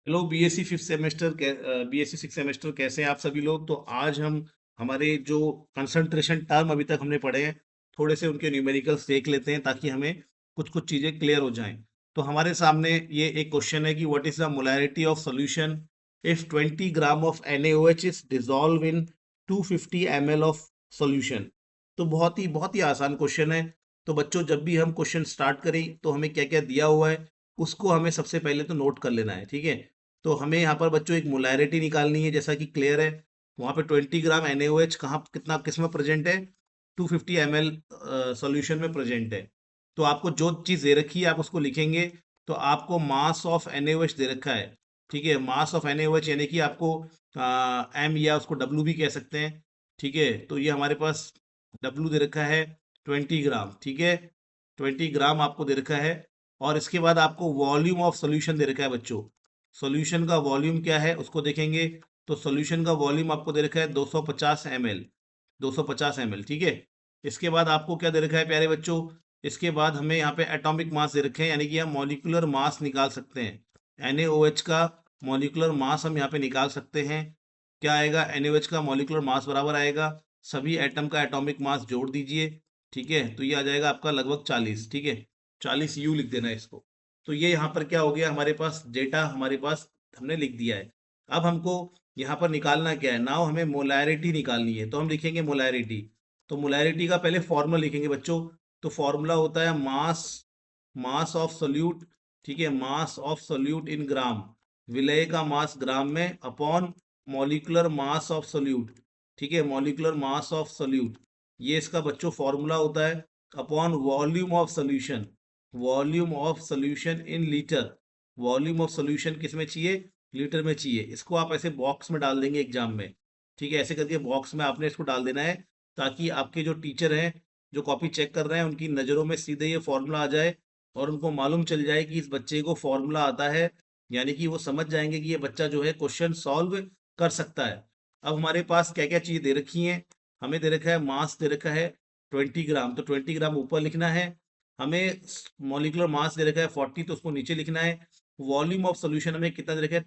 Hello BSc fifth semester BSc six semester कैसे हैं आप सभी लोग। तो आज हम हमारे जो कंसंट्रेशन टर्म अभी तक हमने पढ़े हैं थोड़े से उनके न्यूमेरिकल्स देख लेते हैं ताकि हमें कुछ कुछ चीज़ें क्लियर हो जाएं। तो हमारे सामने ये एक क्वेश्चन है कि what is the molarity of solution if 20 gram of NaOH is dissolve in 250 ml of solution. तो बहुत ही आसान क्वेश्चन है। तो बच्चों जब भी हम क्वेश्चन स्टार्ट करें तो हमें क्या क्या दिया हुआ है उसको हमें सबसे पहले तो नोट कर लेना है, ठीक है। तो हमें यहाँ पर बच्चों एक मोलैरिटी निकालनी है जैसा कि क्लियर है। वहाँ पे 20 ग्राम NaOH कहाँ कितना किस में प्रेजेंट है, 250 ml सॉल्यूशन में प्रेजेंट है। तो आपको जो चीज़ दे रखी है आप उसको लिखेंगे। तो आपको मास ऑफ NaOH दे रखा है, ठीक है। मास ऑफ NaOH यानी कि आपको एम या उसको डब्ल्यू भी कह सकते हैं, ठीक है। तो ये हमारे पास डब्ल्यू दे रखा है 20 ग्राम, ठीक है। 20 ग्राम आपको दे रखा है। और इसके बाद आपको वॉल्यूम ऑफ सोल्यूशन दे रखा है बच्चों। सॉल्यूशन का वॉल्यूम क्या है उसको देखेंगे। तो सॉल्यूशन का वॉल्यूम आपको दे रखा है 250 ml, 250 ml, ठीक है। इसके बाद आपको क्या दे रखा है प्यारे बच्चों, इसके बाद हमें यहाँ पे एटॉमिक मास दे रखे हैं, यानी कि हम मॉलिक्यूलर मास निकाल सकते हैं। NaOH का मॉलिक्यूलर मास हम यहाँ पे निकाल सकते हैं। क्या आएगा, NaOH का मॉलिक्यूलर मास बराबर आएगा सभी एटम का एटॉमिक मास जोड़ दीजिए, ठीक है। तो ये आ जाएगा आपका लगभग 40, ठीक है। 40 U लिख देना है इसको। तो ये यहाँ पर क्या हो गया, हमारे पास डेटा हमारे पास हमने लिख दिया है। अब हमको यहाँ पर निकालना क्या है, नाउ हमें मोलैरिटी निकालनी है। तो हम लिखेंगे मोलैरिटी। तो मोलैरिटी का पहले फॉर्मूला लिखेंगे बच्चों। तो फॉर्मूला होता है मास, मास ऑफ सोल्यूट, ठीक है। मास ऑफ सोल्यूट इन ग्राम, विलय का मास ग्राम में, upon molecular mass of solute, ठीक है। मॉलिक्यूलर मास ऑफ सोल्यूट, ये इसका बच्चों फॉर्मूला होता है, upon volume of solution, volume of solution in litre. Volume of solution किस में चाहिए, लीटर में चाहिए। इसको आप ऐसे बॉक्स में डाल देंगे एग्जाम में, ठीक है। ऐसे करके बॉक्स में आपने इसको डाल देना है ताकि आपके जो टीचर हैं जो कॉपी चेक कर रहे हैं उनकी नज़रों में सीधे ये फॉर्मूला आ जाए और उनको मालूम चल जाए कि इस बच्चे को फॉर्मूला आता है। यानी कि वो समझ जाएंगे कि ये बच्चा जो है क्वेश्चन सॉल्व कर सकता है। अब हमारे पास क्या क्या चीज़ दे रखी हैं, हमें दे रखा है मास दे रखा है 20 ग्राम, तो 20 ग्राम ऊपर लिखना है। हमें मॉलिक्यूलर मास दे रखा है 40, तो उसको नीचे लिखना है। वॉल्यूम ऑफ सोल्यूशन हमें कितना दे रखा है,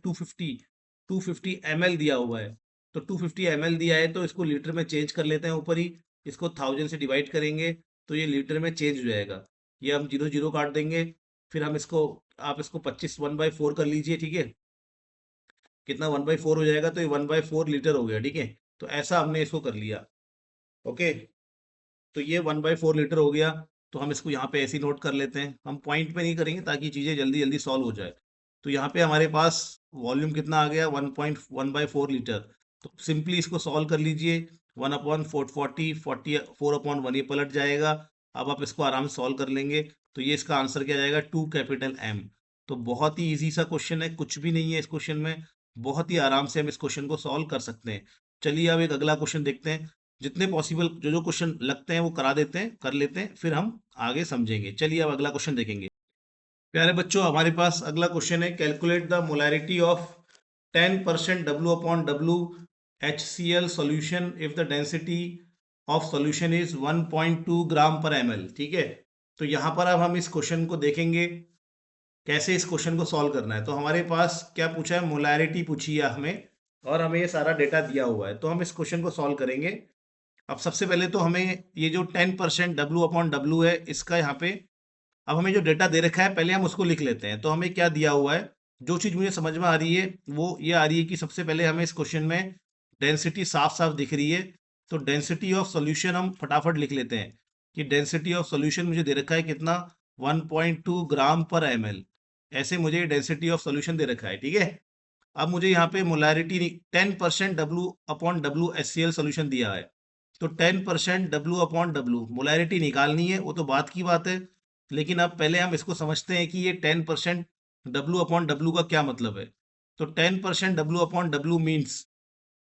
250 ml दिया हुआ है। तो 250 ml दिया है तो इसको लीटर में चेंज कर लेते हैं ऊपर ही। इसको 1000 से डिवाइड करेंगे तो ये लीटर में चेंज हो जाएगा। ये हम जीरो जीरो काट देंगे। फिर हम इसको, आप इसको 25 1/4 कर लीजिए, ठीक है। कितना 1/4 हो जाएगा, तो ये 1/4 लीटर हो गया, ठीक है। तो ऐसा हमने इसको कर लिया, ओके। तो ये 1/4 लीटर हो गया। तो हम इसको यहाँ पे ऐसे ही नोट कर लेते हैं, हम पॉइंट पे नहीं करेंगे ताकि चीज़ें जल्दी जल्दी सॉल्व हो जाए। तो यहाँ पे हमारे पास वॉल्यूम कितना आ गया, 1.1/4 लीटर। तो सिंपली इसको सॉल्व कर लीजिए। 1/40, 4/1 ये पलट जाएगा। अब आप इसको आराम से सॉल्व कर लेंगे। तो ये इसका आंसर क्या जाएगा, 2 कैपिटल M। तो बहुत ही इजी सा क्वेश्चन है, कुछ भी नहीं है इस क्वेश्चन में। बहुत ही आराम से हम इस क्वेश्चन को सॉल्व कर सकते हैं। चलिए अब एक अगला क्वेश्चन देखते हैं। जितने पॉसिबल जो जो क्वेश्चन लगते हैं वो करा देते हैं, कर लेते हैं, फिर हम आगे समझेंगे। चलिए अब अगला क्वेश्चन देखेंगे। प्यारे बच्चों हमारे पास अगला क्वेश्चन है, calculate the molarity of 10% W/W HCl solution if the density of solution is 1.2 ग्राम पर ml, ठीक है। तो यहाँ पर अब हम इस क्वेश्चन को देखेंगे कैसे इस क्वेश्चन को सॉल्व करना है। तो हमारे पास क्या पूछा है, मोलैरिटी पूछी है हमें और हमें ये सारा डेटा दिया हुआ है। तो हम इस क्वेश्चन को सॉल्व करेंगे। अब सबसे पहले तो हमें ये जो 10% W/W है इसका यहाँ पे, अब हमें जो डेटा दे रखा है पहले हम उसको लिख लेते हैं। तो हमें क्या दिया हुआ है, जो चीज़ मुझे समझ में आ रही है वो ये आ रही है कि सबसे पहले हमें इस क्वेश्चन में डेंसिटी साफ साफ दिख रही है। तो डेंसिटी ऑफ सॉल्यूशन हम फटाफट लिख लेते हैं कि डेंसिटी ऑफ सॉल्यूशन मुझे दे रखा है कितना, 1.2 ग्राम पर ml। ऐसे मुझे डेंसिटी ऑफ सॉल्यूशन दे रखा है, ठीक है। अब मुझे यहाँ पे मोलैरिटी 10% W/W HCl सॉल्यूशन दिया है। तो 10% W/W मोलैरिटी निकालनी है, वो तो बात की बात है। लेकिन अब पहले हम इसको समझते हैं कि ये 10% W/W का क्या मतलब है। तो 10% W/W मीन्स,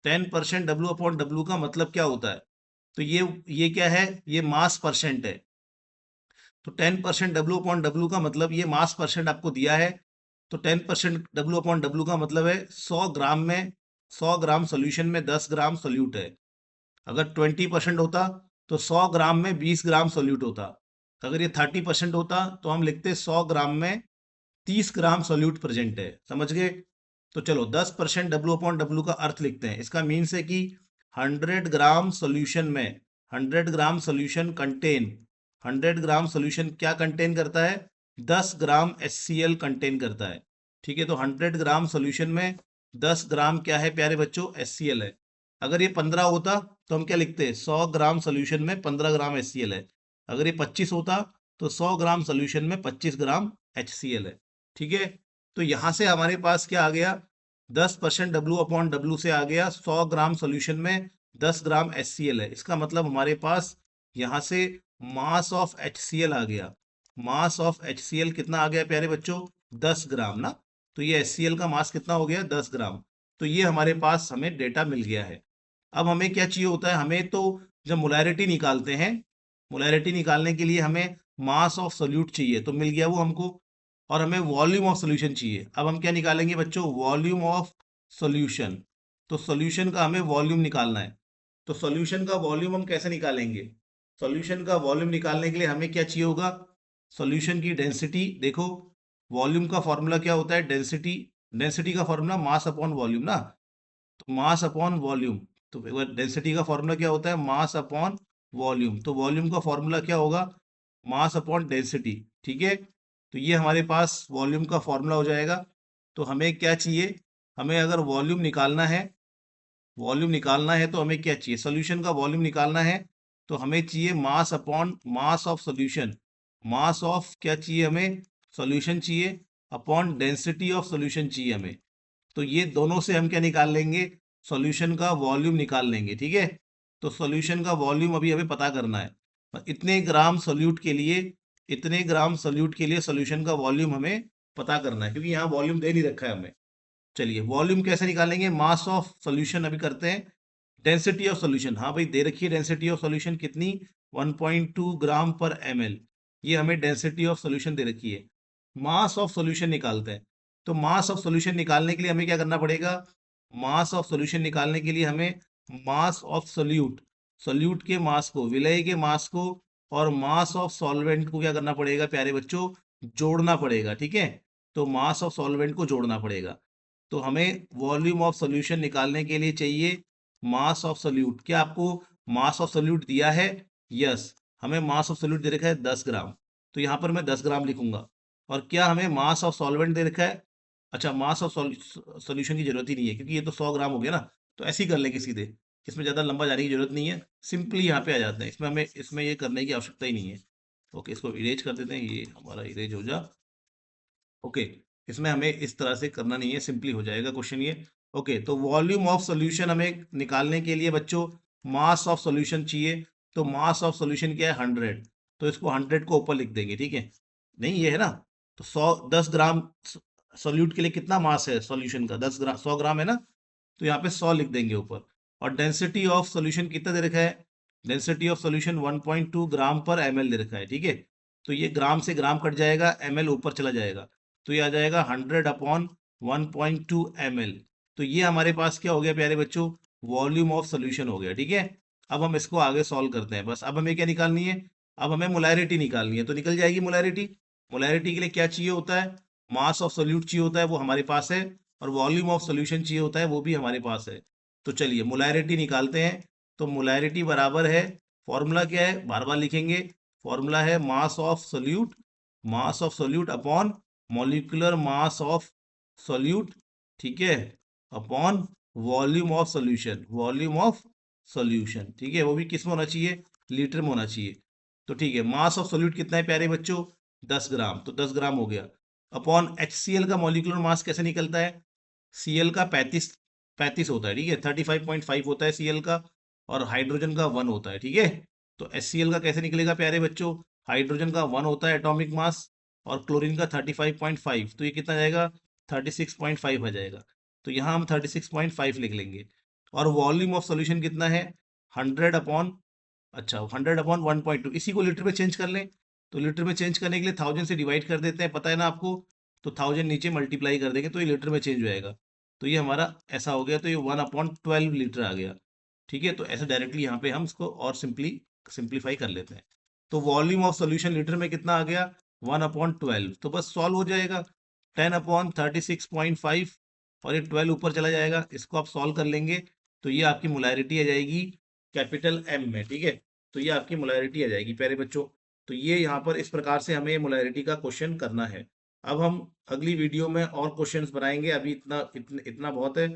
10% W/W का मतलब क्या होता है। तो ये क्या है, ये मास परसेंट है। तो 10% W/W का मतलब ये मास परसेंट आपको दिया है। तो 10% W/W का मतलब है 100 ग्राम में, 100 ग्राम सोल्यूशन में 10 ग्राम सोल्यूट है। अगर 20% होता तो 100 ग्राम में 20 ग्राम सोल्यूट होता। अगर ये 30% होता तो हम लिखते 100 ग्राम में 30 ग्राम सोल्यूट प्रेजेंट है, समझ गए। तो चलो 10% डब्ल्यू अपॉन डब्ल्यू का अर्थ लिखते हैं। इसका मीन्स है कि 100 ग्राम सोल्यूशन में 100 ग्राम सोल्यूशन कंटेन 100 ग्राम सोल्यूशन क्या कंटेन करता है? 10 ग्राम HCl कंटेन करता है। ठीक है, तो 100 ग्राम सोल्यूशन में 10 ग्राम क्या है प्यारे बच्चों? HCl है। अगर ये 15 होता तो हम क्या लिखते हैं? 100 ग्राम सोल्यूशन में 15 ग्राम HCl है। अगर ये 25 होता तो 100 ग्राम सोल्यूशन में 25 ग्राम HCl है। ठीक है, तो यहां से हमारे पास क्या आ गया? 10% डब्ल्यू अपॉन डब्ल्यू से आ गया 100 ग्राम सोल्यूशन में 10 ग्राम HCl है। इसका मतलब हमारे पास यहां से मास ऑफ HCl आ गया। मास ऑफ HCl कितना आ गया प्यारे बच्चों? 10 ग्राम ना। तो ये HCl का मास कितना हो गया? 10 ग्राम। तो ये हमारे पास हमें डेटा मिल गया है। अब हमें क्या चाहिए होता है? हमें तो जब मोलैरिटी निकालते हैं, मोलैरिटी निकालने के लिए हमें मास ऑफ सोल्यूट चाहिए, तो मिल गया वो हमको। और हमें वॉल्यूम ऑफ सोल्यूशन चाहिए। अब हम क्या निकालेंगे बच्चों? Volume of solution. तो सोल्यूशन का हमें वॉल्यूम निकालना है। तो सोल्यूशन का वॉल्यूम हम कैसे निकालेंगे? सोल्यूशन का वॉल्यूम निकालने के लिए हमें क्या चाहिए होगा? सोल्यूशन की डेंसिटी। देखो, वॉल्यूम का फॉर्मूला क्या होता है? डेंसिटी। डेंसिटी का फॉर्मूला मास अपॉन वॉल्यूम ना। तो मास अपॉन वॉल्यूम। तो डेंसिटी का फॉर्मूला क्या होता है? Mass upon volume. तो वॉल्यूम का फॉर्मूला क्या होगा? Mass upon density. ठीक है, तो ये हमारे पास वॉल्यूम का फॉर्मूला हो जाएगा। तो हमें क्या चाहिए? हमें अगर वॉल्यूम निकालना है, वॉल्यूम निकालना है तो हमें क्या चाहिए? सोल्यूशन का वॉल्यूम निकालना है तो हमें चाहिए mass upon mass of solution. Mass of क्या चाहिए हमें? सोल्यूशन चाहिए अपॉन डेंसिटी ऑफ सोल्यूशन चाहिए हमें। तो ये दोनों से हम क्या निकाल लेंगे? सॉल्यूशन का वॉल्यूम निकाल लेंगे। ठीक है, तो सॉल्यूशन का वॉल्यूम अभी हमें पता करना है। इतने ग्राम सोल्यूट के लिए, इतने ग्राम सोल्यूट के लिए सॉल्यूशन का वॉल्यूम हमें पता करना है, क्योंकि यहाँ वॉल्यूम दे नहीं रखा है हमें। चलिए, वॉल्यूम कैसे निकालेंगे? मास ऑफ सॉल्यूशन अभी करते हैं। डेंसिटी ऑफ सॉल्यूशन, हाँ भाई दे रखी है डेंसिटी ऑफ सॉल्यूशन कितनी? 1.2 ग्राम पर ml। ये हमें डेंसिटी ऑफ सॉल्यूशन दे रखी है। मास ऑफ सॉल्यूशन निकालते हैं। तो मास ऑफ सॉल्यूशन निकालने के लिए हमें क्या करना पड़ेगा? मास ऑफ सॉल्यूशन निकालने के लिए हमें मास ऑफ सोल्यूट, सोल्यूट के मास को, विलय के मास को, और मास ऑफ सॉल्वेंट को क्या करना पड़ेगा प्यारे बच्चों? जोड़ना पड़ेगा। ठीक है, तो मास ऑफ सॉल्वेंट को जोड़ना पड़ेगा। तो हमें वॉल्यूम ऑफ सॉल्यूशन निकालने के लिए चाहिए मास ऑफ सोल्यूट। क्या आपको मास ऑफ सोल्यूट दिया है? यस, हमें मास ऑफ सोल्यूट दे रखा है 10 ग्राम। तो यहाँ पर मैं 10 ग्राम लिखूंगा। और क्या हमें मास ऑफ सॉल्वेंट दे रखा है? अच्छा, मास ऑफ सॉल्यूशन की जरूरत ही नहीं है, क्योंकि ये तो 100 ग्राम हो गया ना। तो ऐसे ही कर लेंगे सीधे, इसमें ज़्यादा लंबा जाने की जरूरत नहीं है। सिंपली यहाँ पे आ जाते हैं, इसमें हमें इसमें ये करने की आवश्यकता ही नहीं है। ओके, इसको इरेज कर देते हैं, ये हमारा इरेज हो जा। ओके, इसमें हमें इस तरह से करना नहीं है, सिंपली हो जाएगा क्वेश्चन ये। ओके, तो वॉल्यूम ऑफ सॉल्यूशन हमें निकालने के लिए बच्चों मास ऑफ सॉल्यूशन चाहिए। तो मास ऑफ सॉल्यूशन क्या है? 100। तो इसको 100 को ऊपर लिख देंगे। ठीक है, नहीं ये है ना। तो 10 ग्राम सॉल्यूट के लिए कितना मास है सॉल्यूशन का? 10 ग्राम, 100 ग्राम है ना। तो यहाँ पे 100 लिख देंगे ऊपर। और डेंसिटी ऑफ सॉल्यूशन कितना दे रखा है? डेंसिटी ऑफ सॉल्यूशन 1.2 ग्राम पर ml दे रखा है। ठीक है, तो ये ग्राम से ग्राम कट जाएगा, ml ऊपर चला जाएगा। तो ये आ जाएगा 100 अपॉन 1.2 ml। तो ये हमारे पास क्या हो गया प्यारे बच्चों? वॉल्यूम ऑफ सोल्यूशन हो गया। ठीक है, अब हम इसको आगे सॉल्व करते हैं। बस अब हमें क्या निकालनी है? अब हमें मोलैरिटी निकालनी है। तो निकल जाएगी मोलैरिटी। मोलैरिटी के लिए क्या चाहिए होता है? मास ऑफ सोल्यूट चाहिए होता है, वो हमारे पास है। और वॉल्यूम ऑफ सोल्यूशन चाहिए होता है, वो भी हमारे पास है। तो चलिए मोलैरिटी निकालते हैं। तो मोलैरिटी बराबर है, फॉर्मूला क्या है बार बार लिखेंगे? फॉर्मूला है mass of solute, mass of solute upon molecular mass of solute. ठीक है, upon volume of solution, volume of solution. ठीक है, वो भी किस में होना चाहिए? लीटर में होना चाहिए। तो ठीक है, मास ऑफ सोल्यूट कितना है प्यारे बच्चों? 10 ग्राम। तो 10 ग्राम हो गया। अपॉन HCl का मॉलिक्यूलर मास कैसे निकलता है? Cl का 35 होता है। ठीक है, 35.5 होता है Cl का। और हाइड्रोजन का 1 होता है। ठीक है, तो HCl का कैसे निकलेगा प्यारे बच्चों? हाइड्रोजन का 1 होता है एटॉमिक मास, और क्लोरीन का 35.5। तो ये कितना जाएगा? 36.5 आ जाएगा। तो यहाँ हम 36.5 लिख लेंगे। और वॉल्यूम ऑफ सॉल्यूशन कितना है? 100 अपॉन, अच्छा 100 अपॉन 1.2। इसी को लीटर में चेंज कर लें। तो लीटर में चेंज करने के लिए 1000 से डिवाइड कर देते हैं, पता है ना आपको। तो 1000 नीचे मल्टीप्लाई कर देंगे तो ये लीटर में चेंज हो जाएगा। तो ये हमारा ऐसा हो गया। तो ये 1/12 लीटर आ गया। ठीक है, तो ऐसे डायरेक्टली यहाँ पे हम इसको और सिंप्लीफाई कर लेते हैं। तो वॉल्यूम ऑफ सोल्यूशन लीटर में कितना आ गया? 1/12। तो बस सॉल्व हो जाएगा। 10/36.5 और ये 12 ऊपर चला जाएगा, इसको आप सॉल्व कर लेंगे तो ये आपकी मोलैरिटी आ जाएगी कैपिटल एम में, ठीक है। तो ये आपकी मोलैरिटी आ जाएगी प्यारे बच्चों। तो ये यहाँ पर इस प्रकार से हमें मोलैरिटी का क्वेश्चन करना है। अब हम अगली वीडियो में और क्वेश्चंस बनाएंगे, अभी इतना बहुत है,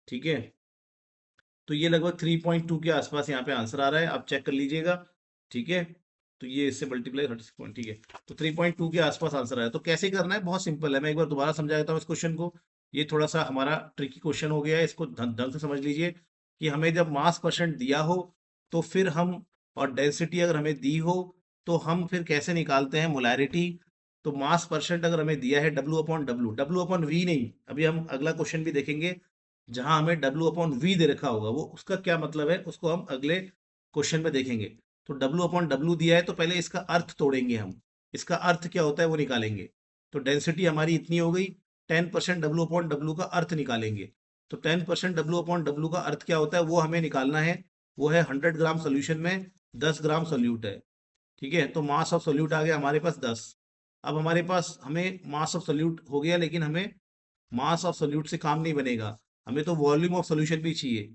ठीक है। तो ये लगभग 3.2 के आसपास यहाँ पे आंसर आ रहा है, आप चेक कर लीजिएगा, ठीक है। तो ये इससे मल्टीप्लाई 36 पॉइंट, ठीक है। तो 3.2 के आसपास आंसर आया। तो कैसे करना है, बहुत सिंपल है, मैं एक बार दोबारा समझा देता हूँ इस क्वेश्चन को। ये थोड़ा सा हमारा ट्रिकी क्वेश्चन हो गया है, इसको ढंग से समझ लीजिए कि हमें जब मास परसेंट दिया हो तो फिर हम, और डेंसिटी अगर हमें दी हो तो हम फिर कैसे निकालते हैं मोलैरिटी। तो मास परसेंट अगर हमें दिया है W upon W, W upon V नहीं, अभी हम अगला क्वेश्चन भी देखेंगे जहां हमें डब्ल्यू अपॉन वी दे रखा होगा, वो उसका क्या मतलब है उसको हम अगले क्वेश्चन में देखेंगे। तो डब्ल्यू अपॉन डब्ल्यू दिया है तो पहले इसका अर्थ तोड़ेंगे हम, इसका अर्थ क्या होता है वो निकालेंगे। तो डेंसिटी हमारी इतनी हो गई, 10% डब्ल्यू अपॉन डब्ल्यू का अर्थ निकालेंगे। तो 10% डब्ल्यू अपॉन डब्ल्यू का अर्थ क्या होता है वो हमें निकालना है। वो है 100 ग्राम सोल्यूशन में 10 ग्राम सोल्यूट है, ठीक है। तो मास ऑफ सोल्यूट आ गया हमारे पास 10। अब हमारे पास हमें मास ऑफ सोल्यूट हो गया, लेकिन हमें मास ऑफ सोल्यूट से काम नहीं बनेगा, हमें तो वॉल्यूम ऑफ सोल्यूशन भी चाहिए।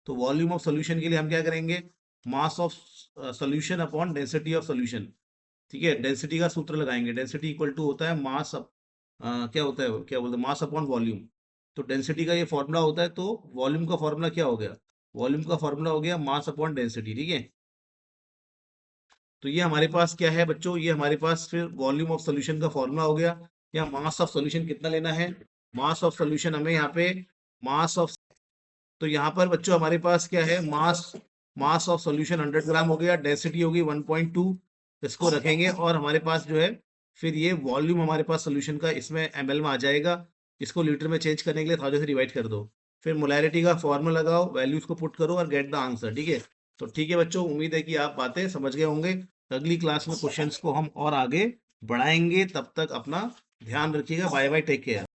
तो वॉल्यूम ऑफ सोल्यूशन के लिए हम क्या करेंगे, mass of solution upon density of solution, ठीक है। डेंसिटी का सूत्र लगाएंगे, डेंसिटी इक्वल टू होता है मास, क्या होता है, क्या बोलते हैं, मास अपॉन वॉल्यूम। तो डेंसिटी का ये फॉर्मूला होता है, तो वॉल्यूम का फॉर्मूला क्या हो गया, वॉल्यूम का फॉर्मूला हो गया मास अपॉन डेंसिटी, ठीक है। तो ये हमारे पास क्या है बच्चों, ये हमारे पास फिर वॉल्यूम ऑफ सॉल्यूशन का फॉर्मूला हो गया। या मास ऑफ सॉल्यूशन कितना लेना है, मास ऑफ सॉल्यूशन हमें यहाँ पे मास ऑफ, तो यहाँ पर बच्चों हमारे पास क्या है, मास, मास ऑफ सॉल्यूशन 100 ग्राम हो गया, डेंसिटी होगी 1.2, इसको रखेंगे। और हमारे पास जो है फिर ये वॉल्यूम हमारे पास सॉल्यूशन का इसमें एमएल में आ जाएगा, इसको लीटर में चेंज करने के लिए 1000 से डिवाइड कर दो, फिर मोलैरिटी का फॉर्मूला लगाओ, वैल्यूज को पुट करो और गेट द आंसर, ठीक है। तो ठीक है बच्चों, उम्मीद है कि आप बातें समझ गए होंगे। अगली क्लास में क्वेश्चंस को हम और आगे बढ़ाएंगे, तब तक अपना ध्यान रखिएगा, बाय बाय, टेक केयर।